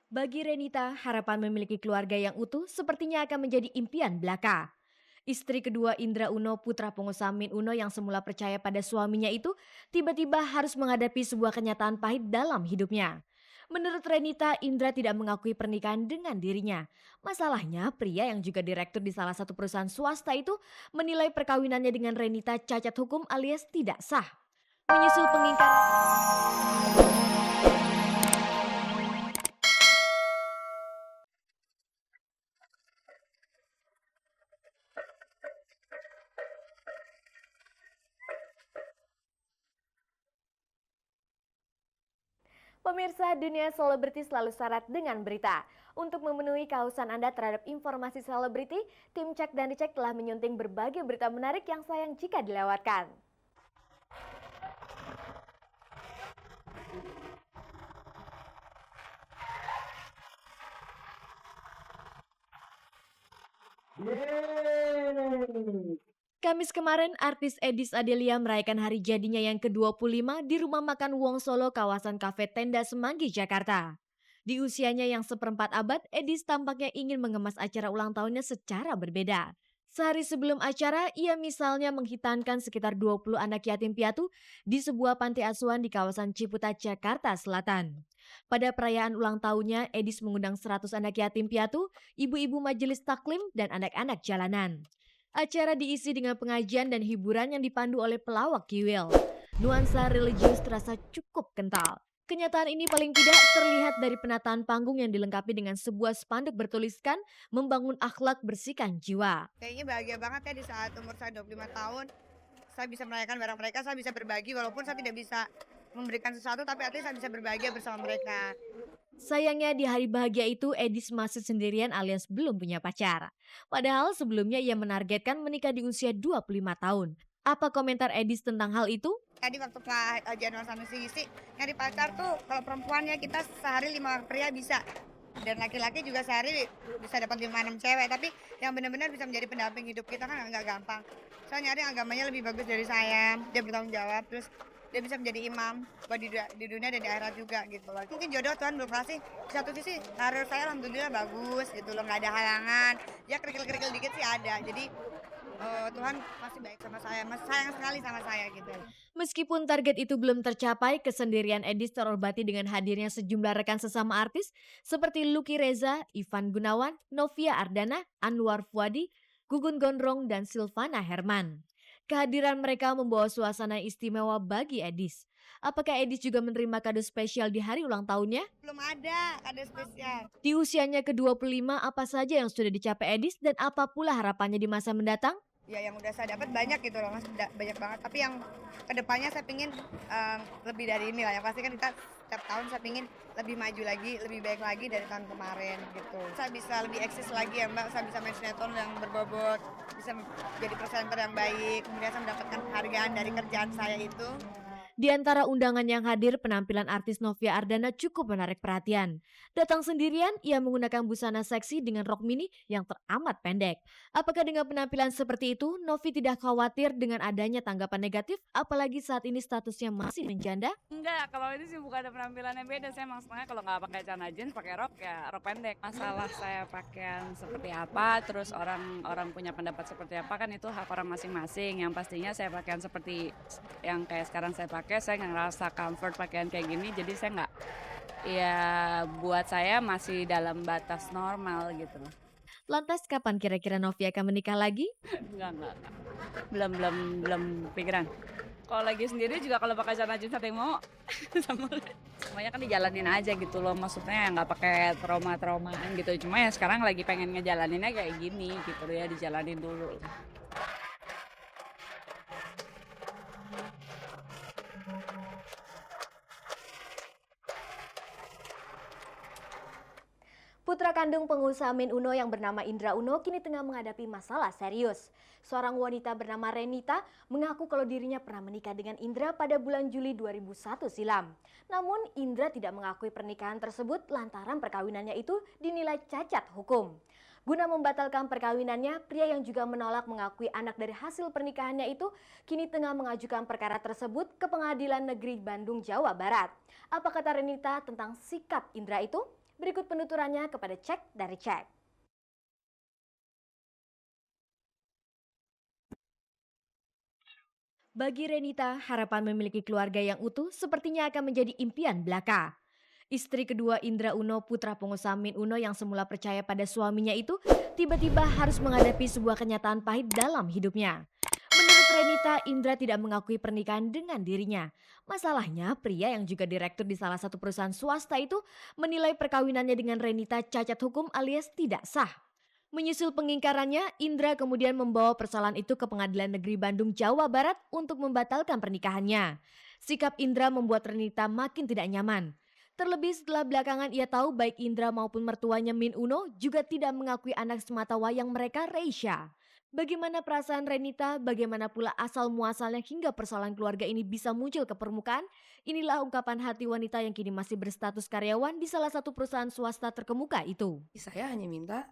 Bagi Renita, harapan memiliki keluarga yang utuh sepertinya akan menjadi impian belaka. Istri kedua Indra Uno, putra pengusaha Min Uno yang semula percaya pada suaminya itu, tiba-tiba harus menghadapi sebuah kenyataan pahit dalam hidupnya. Menurut Renita, Indra tidak mengakui pernikahan dengan dirinya. Masalahnya, pria yang juga direktur di salah satu perusahaan swasta itu menilai perkawinannya dengan Renita cacat hukum alias tidak sah. Menyusul pengingkaran. Pemirsa, dunia selebriti selalu syarat dengan berita. Untuk memenuhi kehausan Anda terhadap informasi selebriti, tim Cek dan Dicek telah menyunting berbagai berita menarik yang sayang jika dilewatkan. Kamis kemarin, artis Edis Adelia merayakan hari jadinya yang ke-25 di rumah makan Wong Solo, kawasan Kafe Tenda Semanggi, Jakarta. Di usianya yang seperempat abad, Edis tampaknya ingin mengemas acara ulang tahunnya secara berbeda. Sehari sebelum acara, ia misalnya menghitankan sekitar 20 anak yatim piatu di sebuah panti asuhan di kawasan Ciputat, Jakarta Selatan. Pada perayaan ulang tahunnya, Edis mengundang 100 anak yatim piatu, ibu-ibu majelis taklim, dan anak-anak jalanan. Acara diisi dengan pengajian dan hiburan yang dipandu oleh pelawak Kiwil. Nuansa religius terasa cukup kental. Kenyataan ini paling tidak terlihat dari penataan panggung yang dilengkapi dengan sebuah spanduk bertuliskan membangun akhlak bersihkan jiwa. Kayaknya bahagia banget ya di saat umur saya 25 tahun, saya bisa merayakan bareng mereka, saya bisa berbagi walaupun saya tidak bisa memberikan sesuatu, tapi artinya saya bisa berbahagia bersama mereka. Sayangnya di hari bahagia itu Edis masih sendirian alias belum punya pacar. Padahal sebelumnya ia menargetkan menikah di usia 25 tahun. Apa komentar Edis tentang hal itu? Tadi waktu Kak Januar sama si Isi, nyari pacar tuh kalau perempuannya kita sehari 5 pria bisa. Dan laki-laki juga sehari bisa dapat 5-6 cewek, tapi yang benar-benar bisa menjadi pendamping hidup kita kan nggak gampang. Saya nyari yang agamanya lebih bagus dari saya, dia bertanggung jawab, terus dia bisa menjadi imam buat di dunia dan di akhirat juga gitu loh. Mungkin jodoh Tuhan belum kasih. Di satu sisi karir saya alhamdulillah bagus gitu loh, nggak ada halangan. Ya kerikil-kerikil dikit sih ada. Jadi Tuhan masih baik sama saya, masih sayang sekali sama saya gitu. Meskipun target itu belum tercapai, kesendirian Edis terobati dengan hadirnya sejumlah rekan sesama artis seperti Lucky Reza, Ivan Gunawan, Novia Ardana, Anwar Fuadi, Gugun Gondrong, dan Silvana Herman. Kehadiran mereka membawa suasana istimewa bagi Edis. Apakah Edis juga menerima kado spesial di hari ulang tahunnya? Belum ada spesial. Di usianya ke-25, apa saja yang sudah dicapai Edis dan apa pula harapannya di masa mendatang? Ya yang udah saya dapat banyak gitu loh Mas, banyak banget. Tapi yang kedepannya saya pingin lebih dari ini lah. Yang pasti kan kita setiap tahun saya pingin lebih maju lagi, lebih baik lagi dari tahun kemarin gitu. Saya bisa lebih eksis lagi ya Mbak, saya bisa main sinetron yang berbobot, bisa jadi presenter yang baik, kemudian saya mendapatkan penghargaan dari kerjaan saya itu. Di antara undangan yang hadir, penampilan artis Novia Ardana cukup menarik perhatian. Datang sendirian, ia menggunakan busana seksi dengan rok mini yang teramat pendek. Apakah dengan penampilan seperti itu, Novi tidak khawatir dengan adanya tanggapan negatif, apalagi saat ini statusnya masih menjanda? Enggak, kalau ini sih bukan ada penampilan yang beda. Saya emang senangnya kalau nggak pakai celana jeans, pakai rok ya rok pendek. Masalah saya pakaian seperti apa, terus orang punya pendapat seperti apa kan itu hak orang masing-masing. Yang pastinya saya pakaian seperti yang kayak sekarang saya nggak ngerasa comfort pakaian kayak gini. Jadi saya nggak, ya buat saya masih dalam batas normal gitu. Lantas kapan kira-kira Novi akan menikah lagi? Enggak. Belum pikiran. Kalau lagi sendiri juga kalau pakai celana jeans ada yang mau sama semuanya kan dijalanin aja gitu loh, maksudnya nggak pakai trauma-traumaan gitu. Cuma ya sekarang lagi pengen ngejalaninnya kayak gini gitu ya, dijalanin dulu. Putra kandung pengusaha Min Uno yang bernama Indra Uno kini tengah menghadapi masalah serius. Seorang wanita bernama Renita mengaku kalau dirinya pernah menikah dengan Indra pada bulan Juli 2001 silam. Namun Indra tidak mengakui pernikahan tersebut lantaran perkawinannya itu dinilai cacat hukum. Guna membatalkan perkawinannya, pria yang juga menolak mengakui anak dari hasil pernikahannya itu kini tengah mengajukan perkara tersebut ke Pengadilan Negeri Bandung, Jawa Barat. Apa kata Renita tentang sikap Indra itu? Berikut penuturannya kepada Cek dari Cek. Bagi Renita, harapan memiliki keluarga yang utuh sepertinya akan menjadi impian belaka. Istri kedua Indra Uno, putra pengusaha Min Uno yang semula percaya pada suaminya itu, tiba-tiba harus menghadapi sebuah kenyataan pahit dalam hidupnya. Menurut Renita, Indra tidak mengakui pernikahan dengan dirinya. Masalahnya, pria yang juga direktur di salah satu perusahaan swasta itu menilai perkawinannya dengan Renita cacat hukum alias tidak sah. Menyusul pengingkarannya, Indra kemudian membawa persoalan itu ke Pengadilan Negeri Bandung, Jawa Barat untuk membatalkan pernikahannya. Sikap Indra membuat Renita makin tidak nyaman. Terlebih setelah belakangan ia tahu baik Indra maupun mertuanya Min Uno juga tidak mengakui anak semata wayang mereka, Reisha. Bagaimana perasaan Renita, bagaimana pula asal muasalnya hingga persoalan keluarga ini bisa muncul ke permukaan? Inilah ungkapan hati wanita yang kini masih berstatus karyawan di salah satu perusahaan swasta terkemuka itu. Saya hanya minta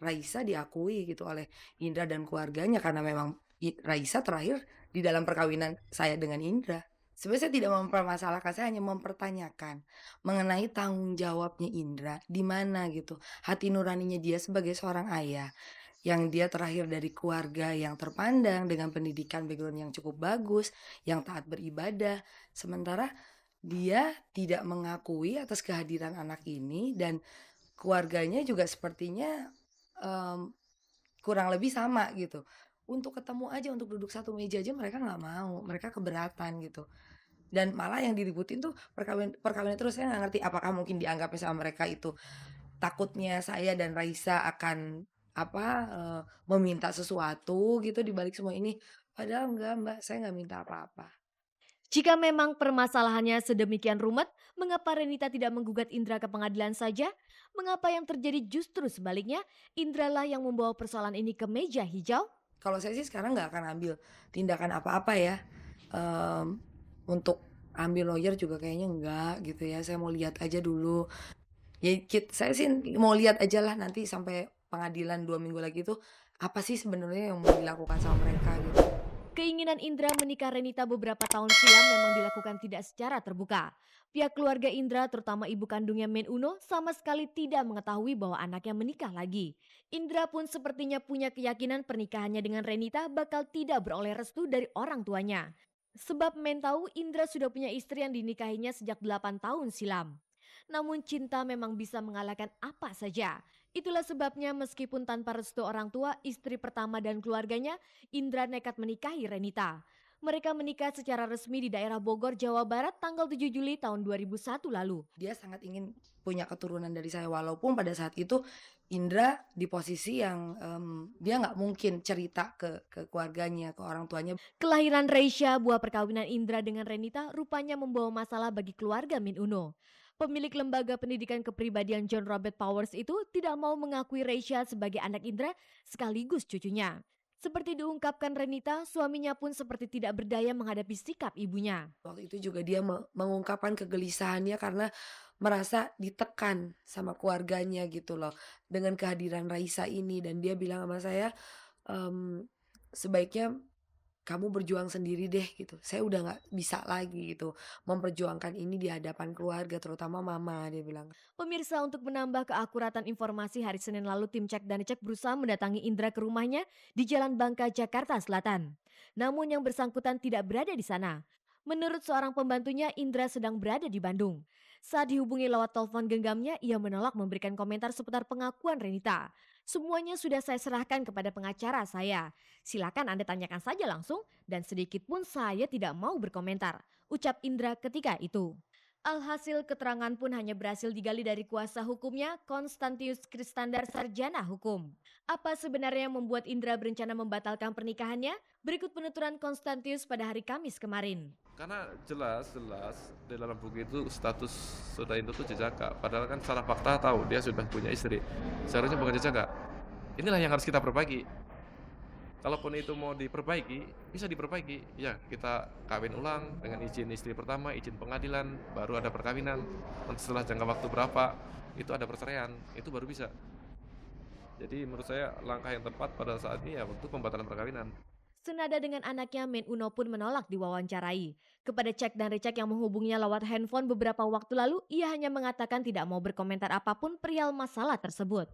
Raisa diakui gitu oleh Indra dan keluarganya karena memang Raisa terakhir di dalam perkawinan saya dengan Indra. Sebenarnya saya tidak mempermasalahkan, saya hanya mempertanyakan mengenai tanggung jawabnya Indra di mana gitu. Hati nuraninya dia sebagai seorang ayah yang dia terakhir dari keluarga yang terpandang dengan pendidikan background yang cukup bagus, yang taat beribadah. Sementara dia tidak mengakui atas kehadiran anak ini dan keluarganya juga sepertinya kurang lebih sama gitu. Untuk ketemu aja, untuk duduk satu meja aja mereka nggak mau, mereka keberatan gitu. Dan malah yang diributin tuh perkawinan terus, saya nggak ngerti apakah mungkin dianggapnya sama mereka itu takutnya saya dan Raisa akan meminta sesuatu gitu di balik semua ini. Padahal enggak Mbak, saya nggak minta apa-apa. Jika memang permasalahannya sedemikian rumit, mengapa Renita tidak menggugat Indra ke pengadilan saja? Mengapa yang terjadi justru sebaliknya, Indra lah yang membawa persoalan ini ke meja hijau? Kalau saya sih sekarang nggak akan ambil tindakan apa-apa ya, untuk ambil lawyer juga kayaknya enggak gitu ya, saya mau lihat aja dulu. Ya saya sih mau lihat aja lah nanti sampai pengadilan 2 minggu lagi tuh, apa sih sebenarnya yang mau dilakukan sama mereka gitu. Keinginan Indra menikah Renita beberapa tahun silam memang dilakukan tidak secara terbuka. Pihak keluarga Indra, terutama ibu kandungnya Min Uno, sama sekali tidak mengetahui bahwa anaknya menikah lagi. Indra pun sepertinya punya keyakinan pernikahannya dengan Renita bakal tidak beroleh restu dari orang tuanya. Sebab Men tahu Indra sudah punya istri yang dinikahinya sejak 8 tahun silam. Namun cinta memang bisa mengalahkan apa saja. Itulah sebabnya meskipun tanpa restu orang tua, istri pertama dan keluarganya, Indra nekat menikahi Renita. Mereka menikah secara resmi di daerah Bogor, Jawa Barat tanggal 7 Juli tahun 2001 lalu. Dia sangat ingin punya keturunan dari saya walaupun pada saat itu Indra di posisi yang dia nggak mungkin cerita ke keluarganya, ke orang tuanya. Kelahiran Reisha, buah perkawinan Indra dengan Renita, rupanya membawa masalah bagi keluarga Min Uno. Pemilik lembaga pendidikan kepribadian John Robert Powers itu tidak mau mengakui Reisha sebagai anak Indra sekaligus cucunya. Seperti diungkapkan Renita, suaminya pun seperti tidak berdaya menghadapi sikap ibunya. Waktu itu juga dia mengungkapkan kegelisahannya karena merasa ditekan sama keluarganya gitu loh dengan kehadiran Raisa ini, dan dia bilang sama saya, sebaiknya kamu berjuang sendiri deh gitu. Saya udah nggak bisa lagi gitu memperjuangkan ini di hadapan keluarga, terutama mama, dia bilang. Pemirsa, untuk menambah keakuratan informasi, hari Senin lalu tim Cek dan Cek berusaha mendatangi Indra ke rumahnya di Jalan Bangka, Jakarta Selatan. Namun yang bersangkutan tidak berada di sana. Menurut seorang pembantunya, Indra sedang berada di Bandung. Saat dihubungi lewat telepon genggamnya, ia menolak memberikan komentar seputar pengakuan Renita. Semuanya sudah saya serahkan kepada pengacara saya. Silakan Anda tanyakan saja langsung dan sedikit pun saya tidak mau berkomentar, ucap Indra ketika itu. Alhasil keterangan pun hanya berhasil digali dari kuasa hukumnya, Konstantius Kristandar, sarjana hukum. Apa sebenarnya yang membuat Indra berencana membatalkan pernikahannya? Berikut penuturan Konstantius pada hari Kamis kemarin. Karena jelas di dalam buku itu status saudara Indra itu jejaka. Padahal kan secara fakta tahu dia sudah punya istri. Seharusnya bukan jejaka. Inilah yang harus kita perbaiki. Kalaupun itu mau diperbaiki, bisa diperbaiki. Ya, kita kawin ulang dengan izin istri pertama, izin pengadilan, baru ada perkawinan. Nanti setelah jangka waktu berapa, itu ada perceraian, itu baru bisa. Jadi menurut saya langkah yang tepat pada saat ini ya waktu pembatalan perkawinan. Senada dengan anaknya, Main Uno pun menolak diwawancarai. Kepada Cek dan Recek yang menghubungnya lewat handphone beberapa waktu lalu, ia hanya mengatakan tidak mau berkomentar apapun perihal masalah tersebut.